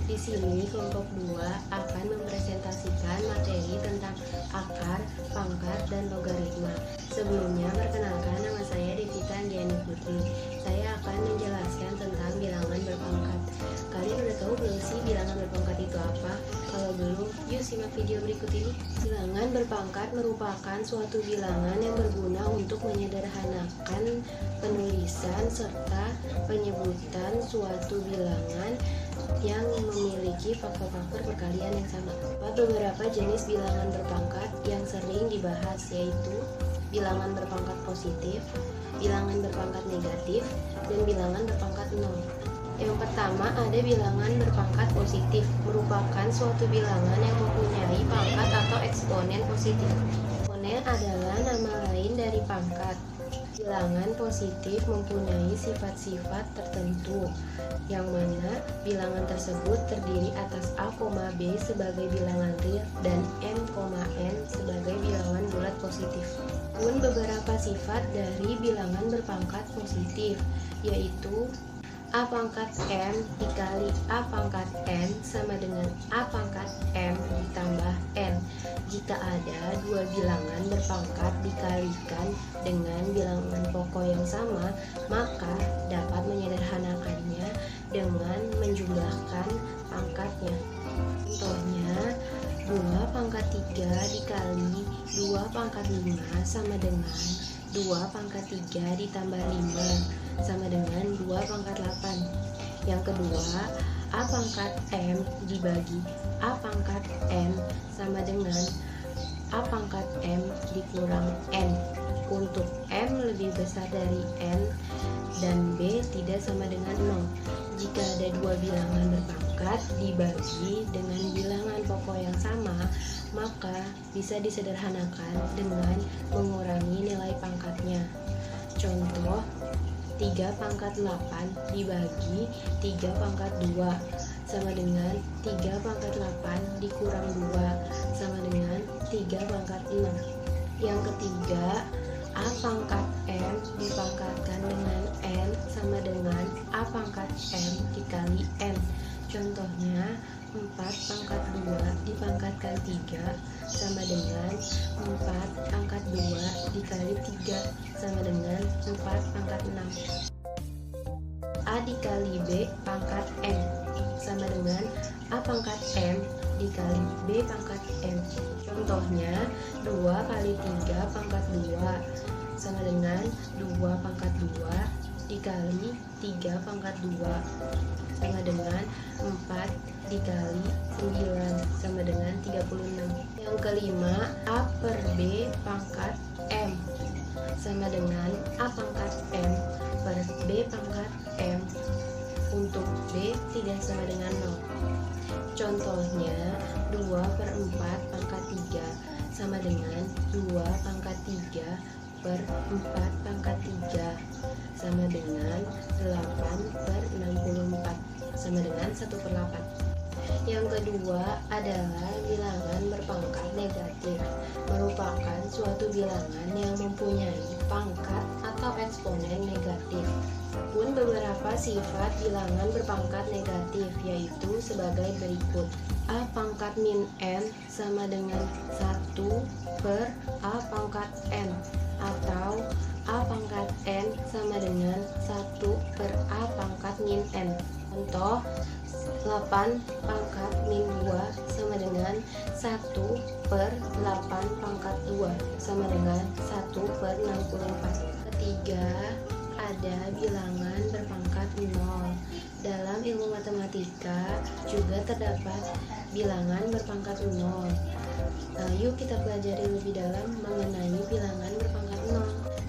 Di sini kelompok 2 akan mempresentasikan materi tentang akar, pangkat, dan logaritma. Sebelumnya, perkenalkan, nama saya Devita Anggiani Putri. Saya akan menjelaskan tentang bilangan berpangkat. Kalian udah tahu belum sih bilangan berpangkat itu apa? Kalau belum, yuk simak video berikut ini. Bilangan berpangkat merupakan suatu bilangan yang berguna untuk menyederhanakan penulisan serta penyebutan suatu bilangan yang memiliki faktor-faktor perkalian yang sama. Beberapa jenis bilangan berpangkat yang sering dibahas yaitu bilangan berpangkat positif, bilangan berpangkat negatif, dan bilangan berpangkat 0. Yang pertama ada bilangan berpangkat positif, merupakan suatu bilangan yang mempunyai pangkat atau eksponen positif. Eksponen adalah nama lain dari pangkat. Bilangan positif mempunyai sifat-sifat tertentu, yang mana bilangan tersebut terdiri atas A, B sebagai bilangan real dan M, N sebagai bilangan bulat positif. Pun beberapa sifat dari bilangan berpangkat positif, yaitu A pangkat M dikali A pangkat N sama dengan A pangkat M ditambah N. Jika ada dua bilangan berpangkat dikalikan dengan bilangan pokok yang sama, maka dapat menyederhanakannya dengan menjumlahkan pangkatnya. Contohnya, 2 pangkat 3 dikali 2 pangkat 5 sama dengan 2 pangkat 3 ditambah 5 sama dengan 2 pangkat 8. Yang kedua, A pangkat M dibagi A pangkat M sama dengan A pangkat M dikurang N. Untuk M lebih besar dari N dan B tidak sama dengan 0. Jika ada dua bilangan berpangkat dibagi dengan bilangan pokok yang sama, maka bisa disederhanakan dengan mengurangi nilai pangkatnya. Contoh, 3 pangkat 8 dibagi 3 pangkat 2 sama dengan 3 pangkat 8 dikurang 2 sama dengan 3 pangkat 6. Yang ketiga, A pangkat M dipangkatkan dengan N sama dengan A pangkat M dikali N. Contohnya, 4 pangkat 2 dipangkatkan 3 sama dengan 4 pangkat 2 dikali 3 sama dengan 4 pangkat 6. A dikali B pangkat M sama dengan A pangkat M dikali B pangkat M. Contohnya, 2 kali 3 pangkat 2 sama dengan 2 pangkat 2 dikali 3 pangkat 2 sama dengan 4 dikali 9 sama dengan 36. Yang kelima, A per B pangkat M sama dengan A pangkat M per B pangkat M. Untuk B tidak sama dengan 0. Contohnya, 2 per 4 pangkat 3 sama dengan 2 pangkat 3 per 4 pangkat 3 sama dengan 8 per 64 sama dengan 1 per 8. Yang kedua adalah bilangan berpangkat negatif, merupakan suatu bilangan yang mempunyai pangkat atau eksponen negatif. Pun beberapa sifat bilangan berpangkat negatif yaitu sebagai berikut. A pangkat min N sama dengan 1 per A pangkat N, atau A pangkat N sama dengan 1 per A pangkat min N. Contoh, 8 pangkat min 2 sama dengan 1 per 8 pangkat 2 sama dengan 1 per 64. Ketiga, ada bilangan berpangkat 0. Dalam ilmu matematika juga terdapat bilangan berpangkat 0. Yuk kita pelajari lebih dalam mengenai bilangan berpangkat 0.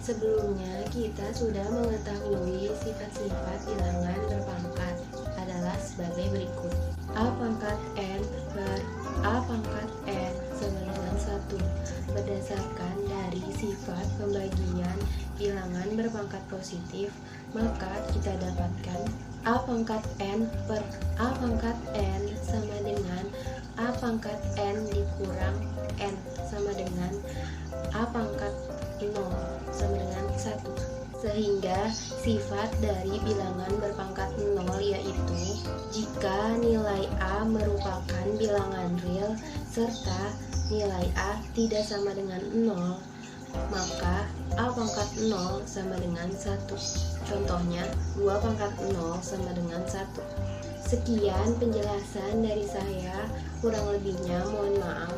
Sebelumnya kita sudah mengetahui sifat-sifat bilangan berpangkat adalah sebagai berikut. A pangkat N per A pangkat N sama dengan 1. Berdasarkan dari sifat pembagian bilangan berpangkat positif, maka kita dapatkan A pangkat N per A pangkat N sama dengan A pangkat N dikurang N sama dengan A pangkat 0 sama dengan 1. Sehingga sifat dari bilangan berpangkat 0 yaitu jika nilai A merupakan bilangan real serta nilai A tidak sama dengan 0, maka A pangkat 0 sama dengan 1. Contohnya, 2 pangkat 0 sama dengan 1. Sekian penjelasan dari saya, kurang lebihnya mohon maaf.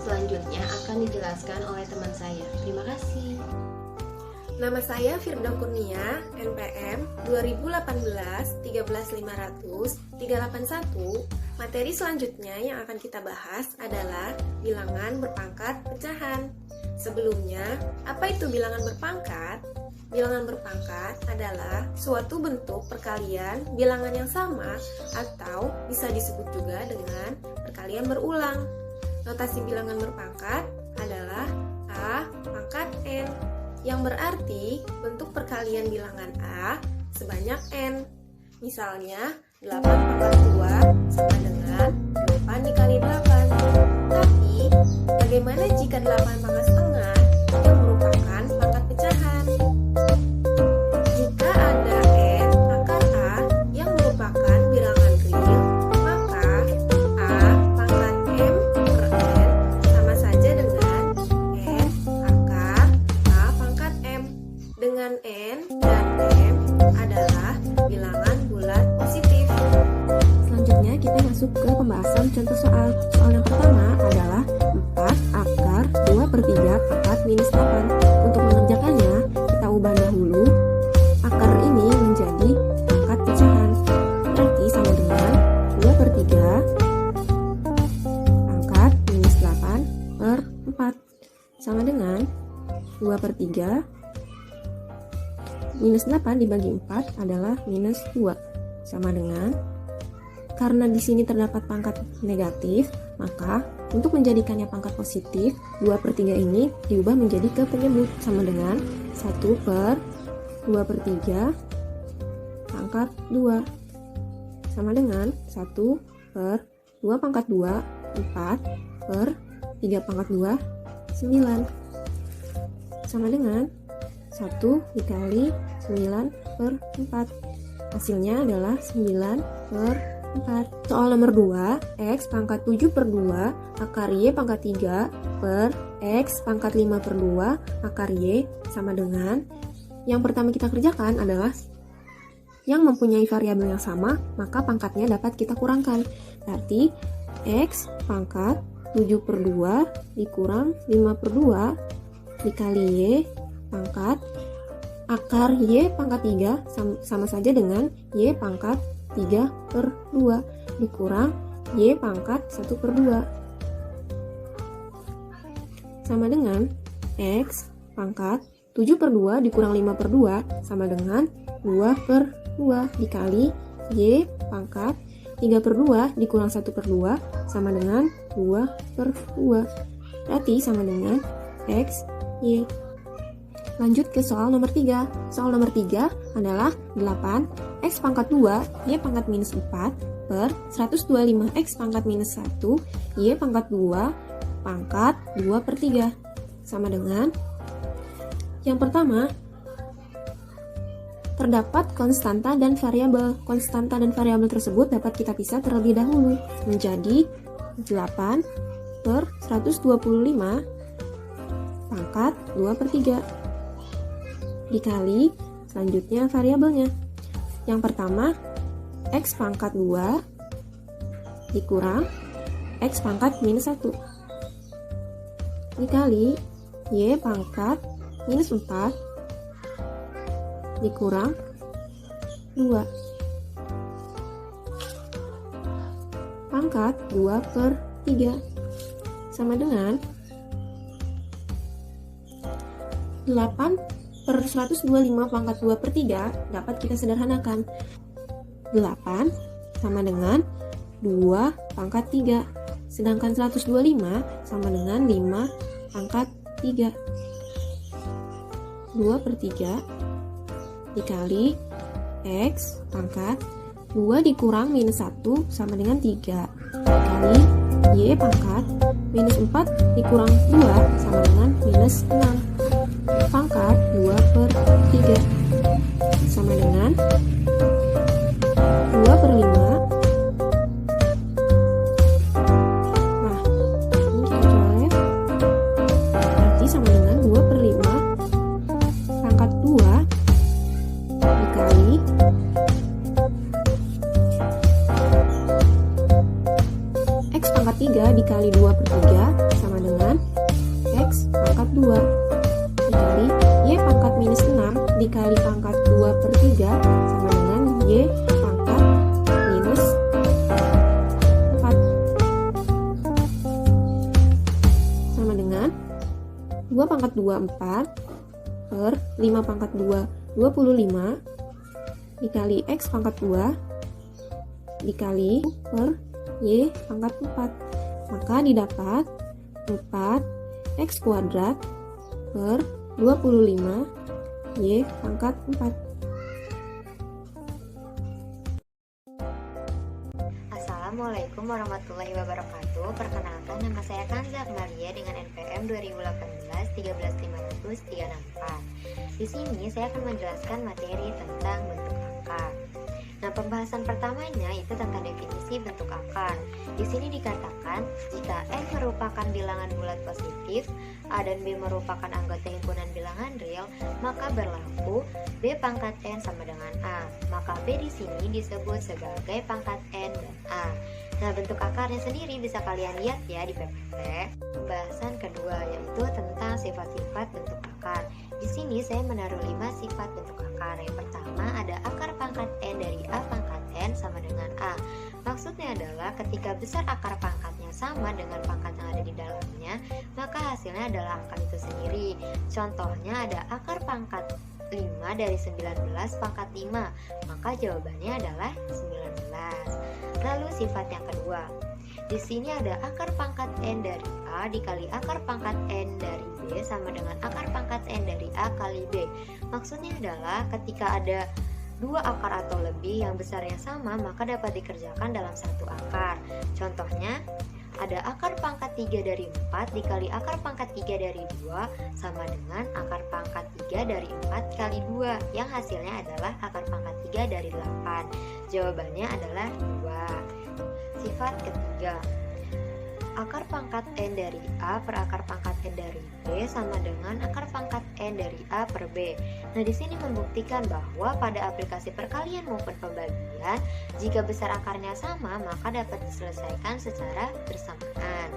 Selanjutnya akan dijelaskan oleh teman saya. Terima kasih. Nama saya Firda Kurnia, NPM 2018-13500-381. Materi selanjutnya yang akan kita bahas adalah bilangan berpangkat pecahan. Sebelumnya, apa itu bilangan berpangkat? Bilangan berpangkat adalah suatu bentuk perkalian bilangan yang sama atau bisa disebut juga dengan perkalian berulang. Notasi bilangan berpangkat adalah A pangkat N, yang berarti bentuk perkalian bilangan A sebanyak N. Misalnya, 8 pangkat 2 sama dengan 8 dikali 8. Tapi, bagaimana jika 8 pangkat setengah yang merupakan pangkat pecahan? Jika ada N akar A yang merupakan bilangan real, maka A pangkat M per N sama saja dengan N akar A pangkat M, dengan N dan M adalah bilangan bulat positif. Selanjutnya kita masuk ke pembahasan contoh soal. Soal yang pertama adalah 4 akar 2 per 3 pangkat minus 8. Untuk mengerjakannya, kita ubah dahulu akar ini menjadi pangkat pecahan. Berarti sama dengan 2 per 3 pangkat minus 8 per 4. Sama dengan 2 per 3 minus 8 dibagi 4 adalah minus 2. Sama dengan, karena di sini terdapat pangkat negatif, maka untuk menjadikannya pangkat positif, 2 per 3 ini diubah menjadi ke penyebut. Sama dengan 1 per 2 per 3 pangkat 2. Sama dengan 1 per 2 pangkat 2, 4 per 3 pangkat 2, 9. Sama dengan 1 dikali 9 per 4. Hasilnya adalah 9 per 4. Soal nomor 2, X pangkat 7 per 2 akar Y pangkat 3 per X pangkat 5 per 2 akar Y sama dengan, yang pertama kita kerjakan adalah yang mempunyai variabel yang sama, maka pangkatnya dapat kita kurangkan. Berarti X pangkat 7 per 2 dikurang 5 per 2 dikali Y pangkat akar Y pangkat 3 sama saja dengan Y pangkat 3 per 2 dikurang Y pangkat 1 per 2 sama dengan X pangkat 7 per 2 dikurang 5 per 2 sama dengan 2 per 2 dikali Y pangkat 3 per 2 dikurang 1 per 2 sama dengan 2 per 2. Berarti sama dengan X, Y. Lanjut ke soal nomor 3. Soal nomor 3 adalah 8 X pangkat 2 Y pangkat minus 4 per 125 X pangkat minus 1 Y pangkat 2 pangkat 2 per 3 sama dengan, yang pertama terdapat konstanta dan variabel. Konstanta dan variabel tersebut dapat kita pisah terlebih dahulu menjadi 8 per 125 pangkat 2 per 3 dikali selanjutnya variabelnya. Yang pertama X pangkat 2 dikurang X pangkat minus 1 dikali Y pangkat minus 4 dikurang 2 pangkat 2 per 3 sama dengan 8 per 125 pangkat 2 per 3 dapat kita sederhanakan. 8 sama dengan 2 pangkat 3, sedangkan 125 sama dengan 5 pangkat 3. 2 per 3 dikali X pangkat 2 dikurang minus 1 sama dengan 3 dikali Y pangkat minus 4 dikurang 2 sama dengan minus 6 pangkat 2 per 3 pangkat 2 4 per 5 pangkat 2 25 dikali X pangkat 2 dikali per Y pangkat 4. Maka didapat 4 X kuadrat per 25 Y pangkat 4. Assalamualaikum warahmatullahi wabarakatuh. Perkenalkan, nama saya Kanza Maria dengan NPM 2018 13500 Di sini saya akan menjelaskan materi tentang bentuk akar. Nah, pembahasan pertamanya itu tentang definisi bentuk akar. Di sini dikatakan jika N merupakan bilangan bulat positif, A dan B merupakan anggota himpunan bilangan real, maka berlaku B pangkat N sama dengan A. Maka B di sini disebut sebagai pangkat N dan A. Nah, bentuk akarnya sendiri bisa kalian lihat ya di PPT. Pembahasan kedua yaitu tentang sifat-sifat bentuk akar. Di sini saya menaruh 5 sifat bentuk akar. Yang pertama ada akar pangkat N dari A pangkat N sama dengan A. Maksudnya adalah ketika besar akar pangkatnya sama dengan pangkat yang ada di dalamnya, maka hasilnya adalah angka itu sendiri. Contohnya ada akar pangkat 5 dari 19 pangkat 5, maka jawabannya adalah 19. Lalu sifat yang kedua, di sini ada akar pangkat N dari A dikali akar pangkat N dari B sama dengan akar pangkat N dari A kali B. Maksudnya adalah ketika ada dua akar atau lebih yang besarnya sama, maka dapat dikerjakan dalam satu akar. Contohnya ada akar pangkat 3 dari 4 dikali akar pangkat 3 dari 2 sama dengan akar pangkat 3 dari 4 kali 2, yang hasilnya adalah akar pangkat 3 dari 8. Jawabannya adalah 2. Sifat ketiga, akar pangkat N dari A per akar pangkat N dari B sama dengan akar pangkat N dari A per B. Nah, di sini membuktikan bahwa pada aplikasi perkalian maupun pembagian, jika besar akarnya sama, maka dapat diselesaikan secara bersamaan.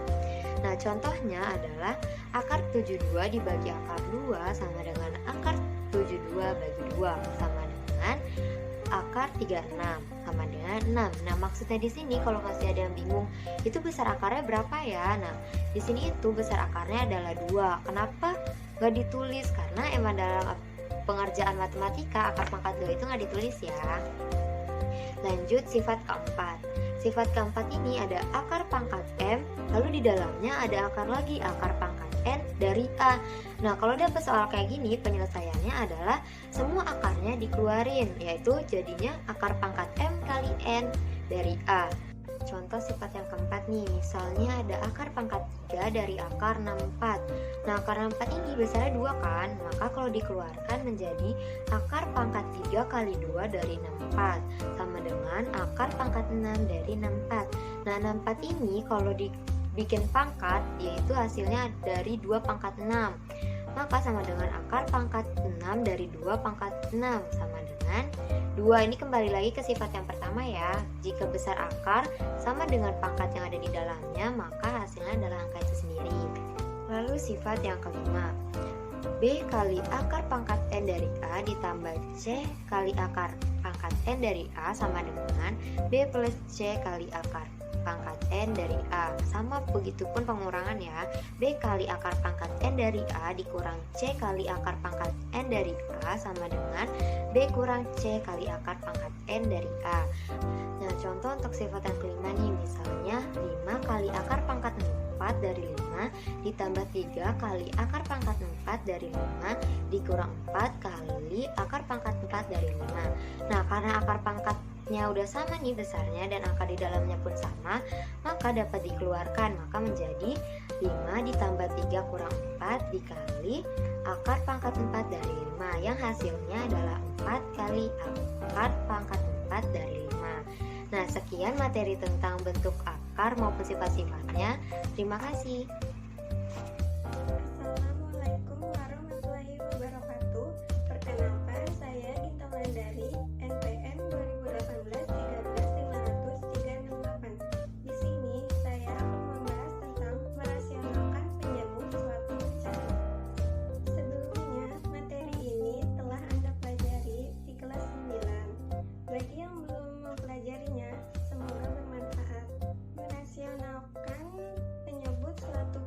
Nah, contohnya adalah akar 72 dibagi akar 2 sama dengan akar 72 bagi 2 sama dengan akar 36 sama dengan 6. Nah, maksudnya di sini kalau masih ada yang bingung, itu besar akarnya berapa ya? Nah, di sini itu besar akarnya adalah 2. Kenapa nggak ditulis? Karena emang dalam pengerjaan matematika akar pangkat 2 itu nggak ditulis ya. Lanjut sifat keempat. Sifat keempat ini ada akar pangkat M, lalu di dalamnya ada akar lagi, akar pangkat N dari A. Nah, kalau dapat soal kayak gini, penyelesaiannya adalah semua akarnya dikeluarin, yaitu jadinya akar pangkat M kali N dari A. Contoh sifat yang keempat nih, misalnya ada akar pangkat 3 dari akar 64. Nah, akar 64 ini besarnya 2 kan, maka kalau dikeluarkan menjadi akar pangkat 3 kali 2 dari 64 sama dengan akar pangkat 6 dari 64. Nah, 64 ini kalau dibikin pangkat, yaitu hasilnya dari 2 pangkat 6, maka sama dengan akar pangkat 6 dari 2 pangkat 6 sama dengan 2. Ini kembali lagi ke sifat yang pertama ya. Jika besar akar sama dengan pangkat yang ada di dalamnya, maka hasilnya adalah angka itu sendiri. Lalu sifat yang kelima, B kali akar pangkat N dari A ditambah C kali akar pangkat N dari A sama dengan B plus C kali akar pangkat N dari A. Sama begitupun pengurangan ya. B kali akar pangkat N dari A dikurang C kali akar pangkat N dari A sama dengan B kurang C kali akar pangkat N dari A. Nah, contoh untuk sifat yang kelima nih, misalnya 5 kali akar pangkat 4 dari 5 ditambah 3 kali akar pangkat 4 dari 5 dikurang 4 kali akar pangkat 4 dari 5. Nah, karena akar pangkatnya udah sama nih besarnya dan angka di dalamnya pun sama, maka dapat dikeluarkan, maka menjadi 5 ditambah 3 kurang 4 dikali akar pangkat 4 dari 5, yang hasilnya adalah 4 kali akar pangkat 4 dari 5. Nah, sekian materi tentang bentuk akar maupun sifat-sifatnya. Terima kasih. Assalamualaikum warahmatullahi wabarakatuh. Perkenalkan, saya Gita Mandari, NPM 2018 13500 Di sini saya akan membahas tentang merasionalkan penyebut suatu pecahan. Sebelumnya, materi ini telah Anda pelajari di kelas 9. Bagi yang belum mempelajarinya, semoga bermanfaat. Merasionalkan penyebut suatu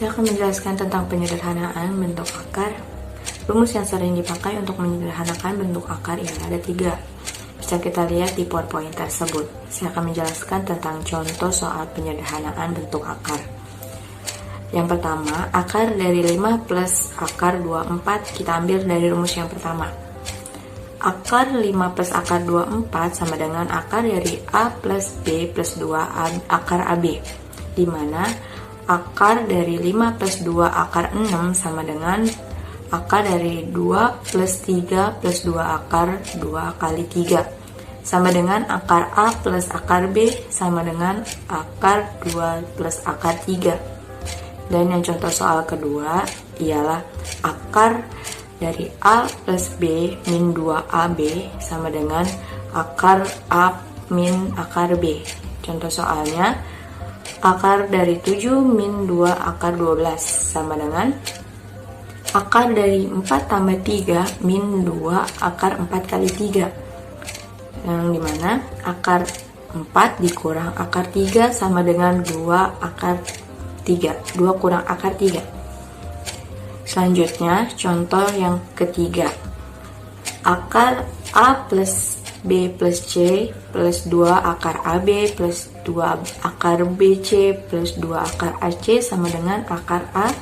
Saya akan menjelaskan tentang penyederhanaan bentuk akar. Rumus yang sering dipakai untuk menyederhanakan bentuk akar ialah ada 3. Bisa kita lihat di PowerPoint tersebut. Saya akan menjelaskan tentang contoh soal penyederhanaan bentuk akar. Yang pertama, akar dari 5 plus akar 24 kita ambil dari rumus yang pertama. Akar 5 plus akar 24 sama dengan akar dari A plus B plus 2 akar AB, di mana akar dari 5 plus 2 akar 6 sama dengan akar dari 2 plus 3 plus 2 akar 2 kali 3, sama dengan akar A plus akar B sama dengan akar 2 plus akar 3. Dan yang contoh soal kedua ialah akar dari A plus B min 2AB sama dengan akar A min akar B. Contoh soalnya, akar dari 7 min 2 akar 12 sama dengan akar dari 4 tambah 3 min 2 akar 4 kali 3. Yang dimana akar 4 dikurang akar 3 sama dengan 2 akar 3. 2 kurang akar 3. Selanjutnya, contoh yang ketiga. Akar A plus B plus C plus 2 akar AB plus 2 akar BC plus 2 akar AC sama dengan akar A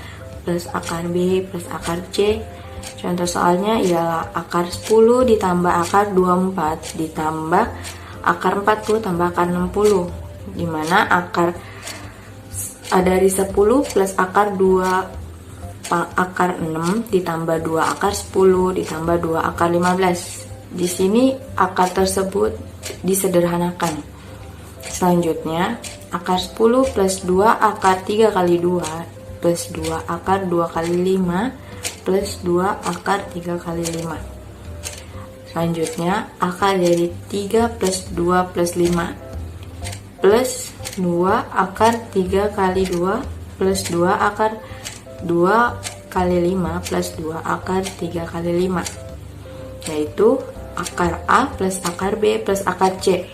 plus akar B plus akar C. Contoh soalnya ialah akar 10 ditambah akar 24 ditambah akar 40 tambah akar 60, dimana akar dari 10 plus akar 2 akar 6 ditambah 2 akar 10 ditambah 2 akar 15. Di sini akar tersebut disederhanakan. Selanjutnya, akar 10 plus 2 akar 3 kali 2 plus 2 akar 2 kali 5 plus 2 akar 3 kali 5. Selanjutnya, akar dari 3 plus 2 plus 5 plus 2 akar 3 kali 2 plus 2 akar 2 kali 5 plus 2 akar 3 kali 5, yaitu akar A plus akar B plus akar C.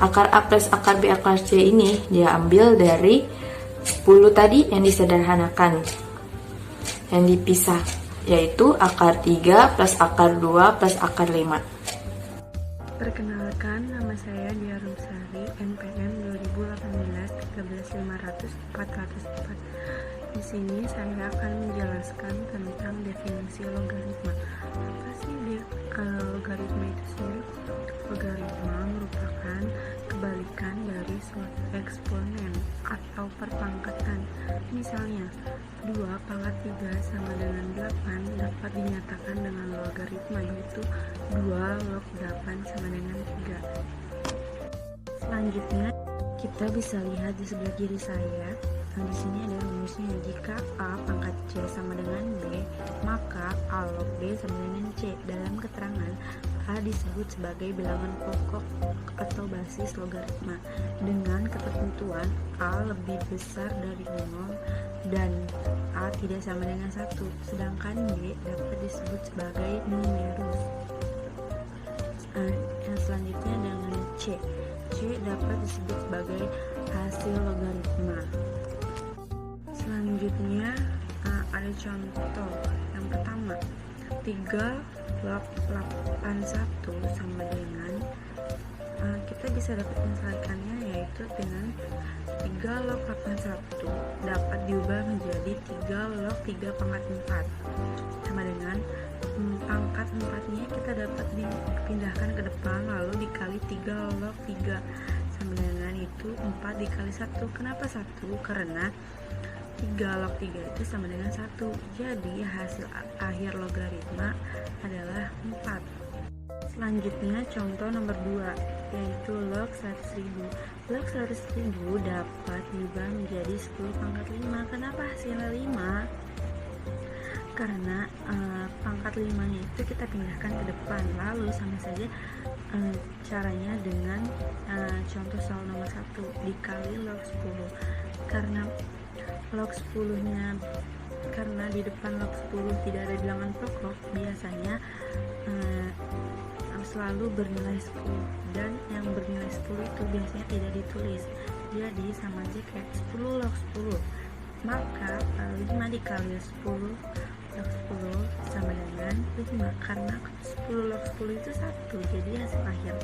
Akar A plus akar B akar C ini dia ambil dari 10 tadi yang disederhanakan, yang dipisah, yaitu akar 3 plus akar 2 plus akar 5. Perkenalkan, nama saya Dia Rumsari, NPM 2018 13500 404. Di sini saya akan menjelaskan tentang definisi logaritma. Apa sih logaritma itu sendiri? Logaritma merupakan kebalikan dari suatu eksponen atau perpangkatan. Misalnya, 2 pangkat 3 sama dengan 8 dapat dinyatakan dengan logaritma, yaitu 2 log 8 sama dengan 3. Selanjutnya, kita bisa lihat di sebelah kiri saya. Nah, di sini ada rumusnya. Jika A pangkat C sama dengan B, maka A log B sama dengan C. Dalam keterangan, A disebut sebagai bilangan pokok atau basis logaritma dengan ketentuan A lebih besar dari 0 dan A tidak sama dengan 1, sedangkan B dapat disebut sebagai numerus. Yang selanjutnya dengan C. C dapat disebut sebagai hasil logaritma. Selanjutnya ada contoh. Yang pertama, 3 log 81 sama dengan kita bisa dapat menyelesaikannya, yaitu dengan 3 log 81 dapat diubah menjadi 3 log 3 pangkat 4 sama dengan pangkat 4-nya kita dapat dipindahkan ke depan lalu dikali 3 log 3 sama dengan itu 4 dikali 1. Kenapa 1? Karena 3 log 3 itu sama dengan 1. Jadi hasil akhir logaritma adalah 4. Selanjutnya contoh nomor 2, yaitu log 100.000. Log 100.000 dapat diubah menjadi 10 pangkat 5. Kenapa hasilnya 5? Karena pangkat 5-nya itu kita pindahkan ke depan. Lalu sama saja caranya dengan contoh soal nomor 1 dikali log 10. Karena log 10-nya, karena di depan log 10 tidak ada bilangan pokok, biasanya selalu bernilai 10, dan yang bernilai 10 itu biasanya tidak ditulis. Jadi sama aja kayak 10 log 10. Maka 5 dikali 10 log 10 sama dengan 5, karena 10 log 10 itu 1, jadi hasil akhir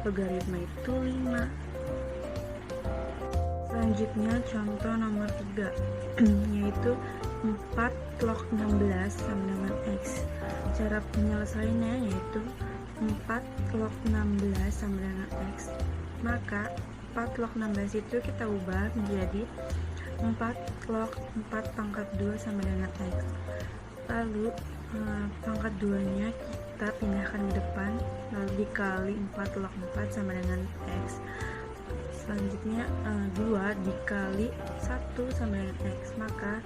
logaritma itu 5. Selanjutnya contoh nomor 3 yaitu 4 log 16 sama dengan X. Cara penyelesaiannya yaitu 4 log 16 sama dengan X. Maka 4 log 16 itu kita ubah menjadi 4 log 4 pangkat 2 sama dengan X. Lalu pangkat 2 nya kita pindahkan ke depan, lalu dikali 4 log 4 sama dengan X. Selanjutnya 2 dikali 1 sama dengan X, maka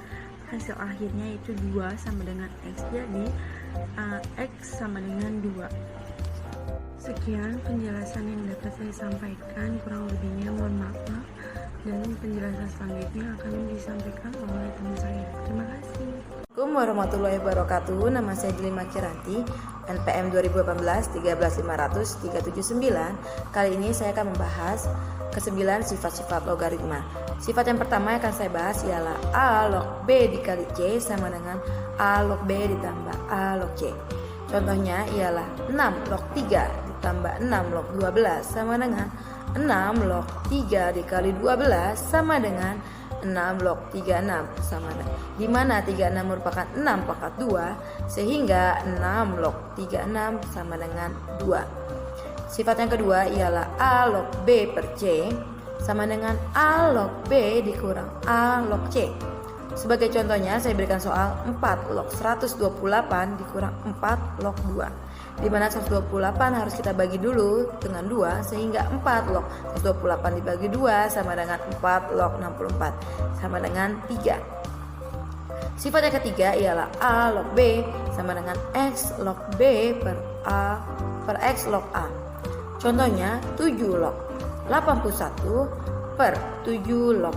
hasil akhirnya itu 2 sama dengan X. Jadi X sama dengan 2. Sekian penjelasan yang dapat saya sampaikan, kurang lebihnya mohon maaf, dan penjelasan selanjutnya akan disampaikan oleh teman saya. Terima kasih. Assalamualaikum warahmatullahi wabarakatuh. Nama saya Dilima Kiranti, NPM 2018 13500 379. Kali ini saya akan membahas ke-9 sifat-sifat logaritma. Sifat yang pertama yang akan saya bahas ialah A log B dikali C sama dengan A log B ditambah A log C. Contohnya ialah 6 log 3 ditambah 6 log 12 sama dengan 6 log 3 dikali 12 sama dengan 6 log 36 sama dengan, di mana 36 merupakan 6 pangkat 2, sehingga 6 log 36 sama dengan 2. Sifat yang kedua ialah A log B per C sama dengan A log B dikurang A log C. Sebagai contohnya saya berikan soal 4 log 128 dikurang 4 log 2, di mana 128 harus kita bagi dulu dengan 2, sehingga 4 log 128 dibagi 2 sama dengan 4 log 64 sama dengan 3. Sifat yang ketiga ialah A log B sama dengan X log B per A per X log A. Contohnya 7 log 81 per 7 log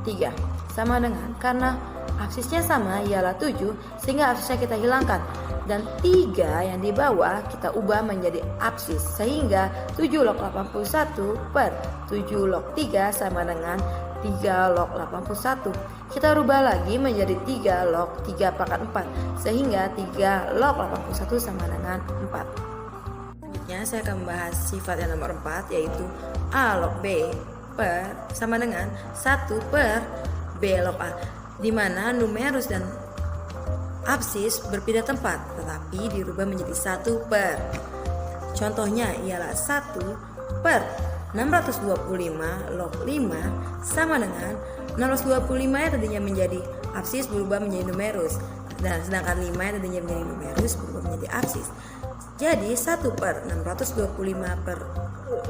3 sama dengan, karena absisnya sama ialah 7, sehingga absisnya kita hilangkan, dan 3 yang di bawah kita ubah menjadi absis, sehingga 7 log 81 per 7 log 3 sama dengan 3 log 81. Kita rubah lagi menjadi 3 log 3 pangkat 4, sehingga 3 log 81 sama dengan 4. Selanjutnya saya akan membahas sifat yang nomor 4, yaitu A log B per sama dengan 1 per B log A, di mana numerus dan absis berpindah tempat tetapi dirubah menjadi 1 per. Contohnya ialah 1 per 625 log 5 sama dengan 625 yang tadinya menjadi absis berubah menjadi numerus, dan sedangkan 5 yang tadinya menjadi numerus berubah menjadi absis. Jadi 1 per 625 per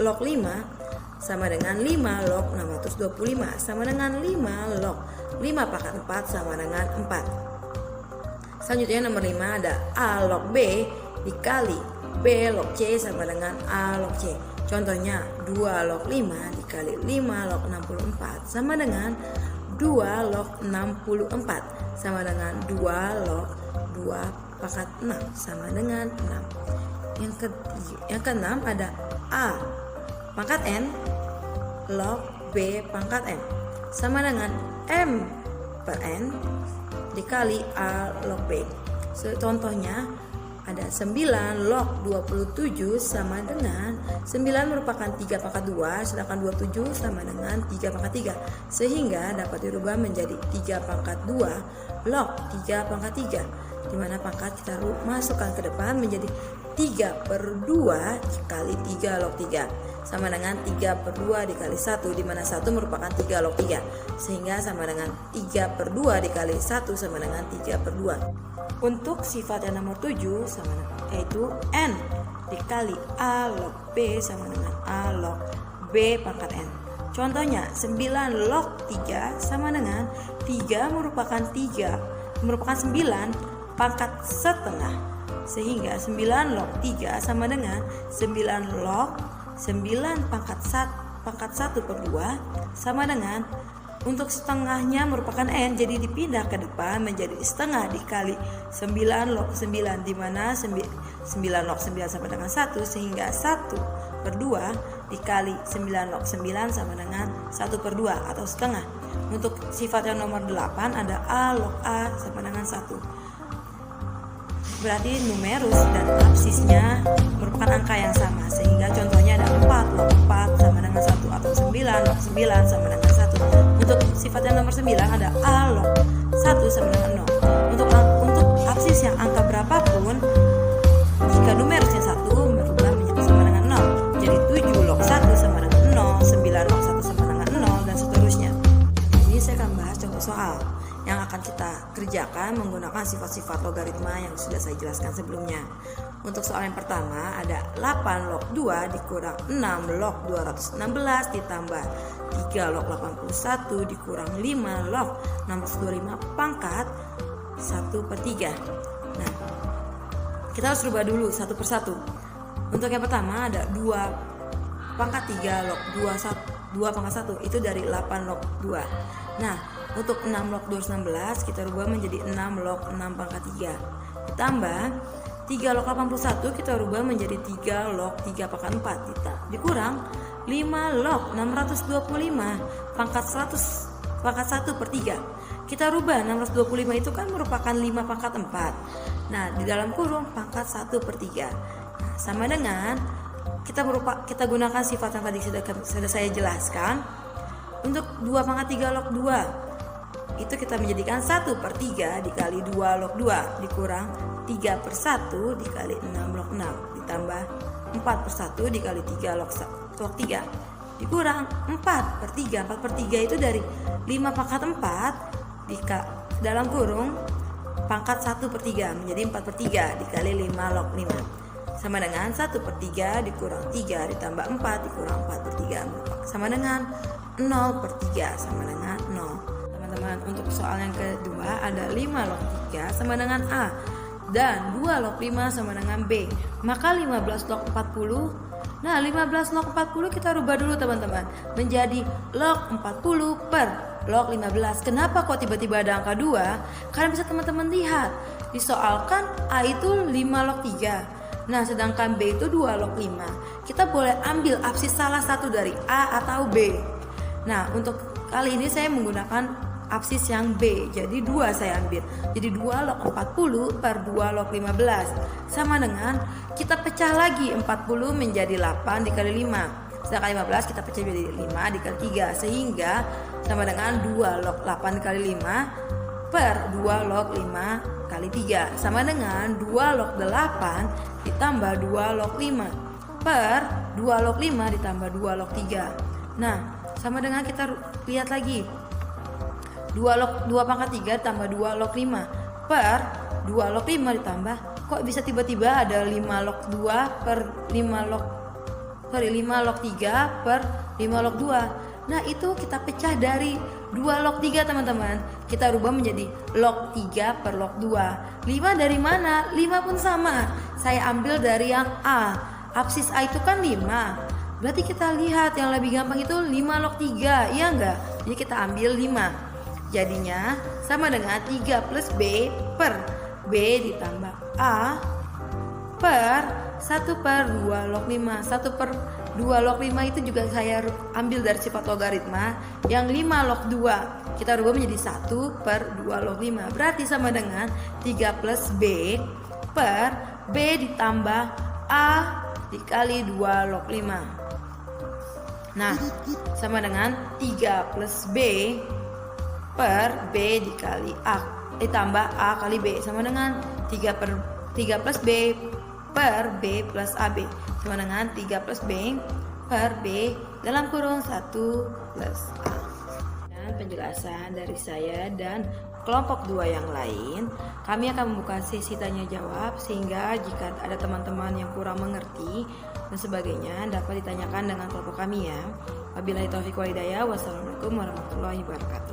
log 5 sama dengan 5 log 625 sama dengan 5 log 5 pangkat 4 sama dengan 4. Selanjutnya nomor 5 ada A log B dikali B log C sama dengan A log C. Contohnya 2 log 5 dikali 5 log 64 sama dengan 2 log 64 sama dengan 2 log 2 pangkat 6 sama dengan 6. Yang keenam ada A pangkat N log B pangkat N sama dengan M per N dikali A log B. Contohnya ada 9 log 27 sama dengan 9 merupakan 3 pangkat 2, sedangkan 27 sama dengan 3 pangkat 3, sehingga dapat dirubah menjadi 3 pangkat 2 log 3 pangkat 3, di mana pangkat kita masukkan ke depan menjadi 3 per 2 dikali 3 log 3 sama dengan 3 per 2 dikali 1, di mana 1 merupakan 3 log 3, sehingga sama dengan 3 per 2 dikali 1 sama dengan 3 per 2. Untuk sifat yang nomor 7 sama dengan, yaitu N dikali A log B sama dengan A log B pangkat N. Contohnya 9 log 3 sama dengan 3 merupakan 9 pangkat setengah, sehingga 9 log 3 sama dengan 9 log 9 pangkat 1 per 2 sama dengan, untuk setengahnya merupakan N, jadi dipindah ke depan menjadi setengah dikali 9 log 9, di mana 9 log 9 sama dengan 1, sehingga 1 per 2 dikali 9 log 9 sama dengan 1 per 2 atau setengah. Untuk sifat yang nomor 8 ada A log A sama dengan 1. Berarti numerus dan absisnya merupakan angka yang sama, sehingga contohnya ada 4 log 4 sama dengan 1 atau 9 log 9 sama dengan 1. Untuk sifat yang nomor 9 ada A log 1 sama dengan 0. Untuk absis yang angka berapapun, jika numerusnya 1 berubah menjadi sama dengan 0. Jadi 7 log 1 sama dengan 0, 9 log 1 sama dengan 0, dan seterusnya. Ini saya akan bahas contoh soal yang akan kita kerjakan menggunakan sifat-sifat logaritma yang sudah saya jelaskan sebelumnya. Untuk soal yang pertama ada 8 log 2 dikurang 6 log 216 ditambah 3 log 81 dikurang 5 log 625 pangkat 1/3. Nah, kita harus rubah dulu satu persatu. Untuk yang pertama ada 2 pangkat 3 log 2 pangkat 1 itu dari 8 log 2. Nah, untuk 6 log 216 kita rubah menjadi 6 log 6 pangkat 3. Ditambah 3 log 81 kita rubah menjadi 3 log 3 pangkat 4 dikurang 5 log 625 pangkat 1/3. Kita rubah 625 itu kan merupakan 5 pangkat 4. Nah, di dalam kurung pangkat 1/3. Nah, sama dengan kita gunakan sifat yang tadi sudah saya jelaskan. Untuk 2 pangkat 3 log 2 itu kita menjadikan 1/3 dikali 2 log 2 dikurang 3/1 dikali 6 log 6 ditambah 4/1 dikali 3 log 3 dikurang 4/3. 4/3 itu dari 5 pangkat 4 dalam kurung pangkat 1/3 menjadi 4/3 dikali 5 log 5 sama dengan 1/3 dikurang 3 ditambah 4 dikurang 4/3 sama dengan 0/3 sama dengan 0. Teman-teman, untuk soal yang kedua ada 5 log 3 sama dengan A dan 2 log 5 sama dengan B. Maka 15 log 40. Nah, 15 log 40 kita rubah dulu teman-teman menjadi log 40 per log 15. Kenapa kok tiba-tiba ada angka 2? Karena bisa teman-teman lihat disoalkan A itu 5 log 3. Nah, sedangkan B itu 2 log 5. Kita boleh ambil absis salah satu dari A atau B. Nah, untuk kali ini saya menggunakan absis yang B. Jadi 2 saya ambil. Jadi 2 log 40 per 2 log 15 sama dengan kita pecah lagi 40 menjadi 8 dikali 5. Sedangkan 15 kita pecah menjadi 5 dikali 3 sehingga sama dengan 2 log 8 dikali 5 per 2 log 5 kali 3 sama dengan 2 log 8 ditambah 2 log 5 per 2 log 5 ditambah 2 log 3. Nah, sama dengan kita lihat lagi 2 pangkat 3 ditambah 2 log 5 per 2 log 5 ditambah, kok bisa tiba-tiba ada 5 log 2 per 5 log 3 per 5 log 2. Nah, itu kita pecah dari 2 log 3 teman-teman. Kita rubah menjadi log 3 per log 2. 5 dari mana? 5 pun sama. Saya ambil dari yang A. Absis A itu kan 5. Berarti kita lihat yang lebih gampang itu 5 log 3, iya enggak? Jadi kita ambil 5. Jadinya sama dengan 3 plus B per B ditambah A per 1 per 2 log 5. 1 per 2 log 5 itu juga saya ambil dari sifat logaritma yang 5 log 2. Kita rubah menjadi 1 per 2 log 5. Berarti sama dengan 3 plus B per B ditambah A dikali 2 log 5. Nah, sama dengan 3 plus B per B dikali A ditambah A kali B sama dengan 3 plus B per B plus AB sama dengan 3 plus B per B dalam kurung 1 plus A. Dan penjelasan dari saya dan kelompok 2 yang lain, kami akan membuka sesi tanya jawab sehingga jika ada teman-teman yang kurang mengerti dan sebagainya dapat ditanyakan dengan kelompok kami ya. Wabillahi taufiq wal hidayah. Wassalamualaikum warahmatullahi wabarakatuh.